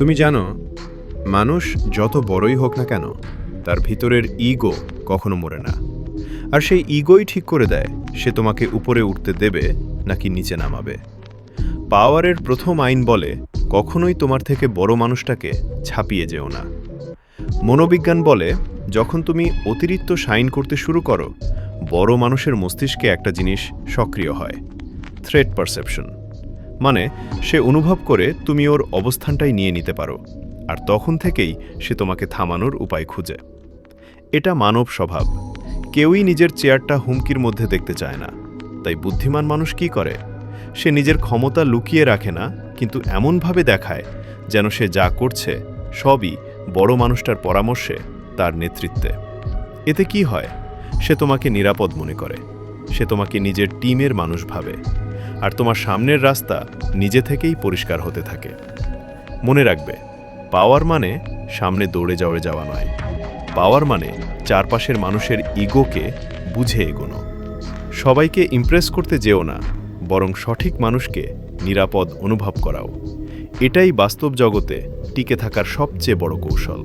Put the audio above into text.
তুমি জানো, মানুষ যত বড়ই হোক না কেন, তার ভিতরের ইগো কখনো মরে না। আর সেই ইগোই ঠিক করে দেয় সে তোমাকে উপরে উঠতে দেবে নাকি নিচে নামাবে। পাওয়ারের প্রথম আইন বলে, কখনোই তোমার থেকে বড় মানুষটাকে ছাপিয়ে যেও না। মনোবিজ্ঞান বলে, যখন তুমি অতিরিক্ত শাইন করতে শুরু করো, বড় মানুষের মস্তিষ্কে একটা জিনিস সক্রিয় হয়, থ্রেট পারসেপশন। মানে, সে অনুভব করে তুমি ওর অবস্থানটাই নিয়ে নিতে পারো, আর তখন থেকেই সে তোমাকে থামানোর উপায় খুঁজে। এটা মানব স্বভাব। কেউই নিজের চেয়ারটা হুমকির মধ্যে দেখতে চায় না। তাই বুদ্ধিমান মানুষ কি করে? সে নিজের ক্ষমতা লুকিয়ে রাখে না, কিন্তু এমনভাবে দেখায় যেন সে যা করছে সবই বড় মানুষটার পরামর্শে, তার নেতৃত্বে। এতে কি হয়? সে তোমাকে নিরাপদ মনে করে, সে তোমাকে নিজের টিমের মানুষ ভাবে, আর তোমার সামনের রাস্তা নিজে থেকেই পরিষ্কার হতে থাকে। মনে রাখবে, পাওয়ার মানে সামনে দৌড়ে যাওয়া নয়। পাওয়ার মানে চারপাশের মানুষের ইগোকে বুঝে এগোনো। সবাইকে ইমপ্রেস করতে যেও না, বরং সঠিক মানুষকে নিরাপদ অনুভব করাও। এটাই বাস্তব জগতে টিকে থাকার সবচেয়ে বড় কৌশল।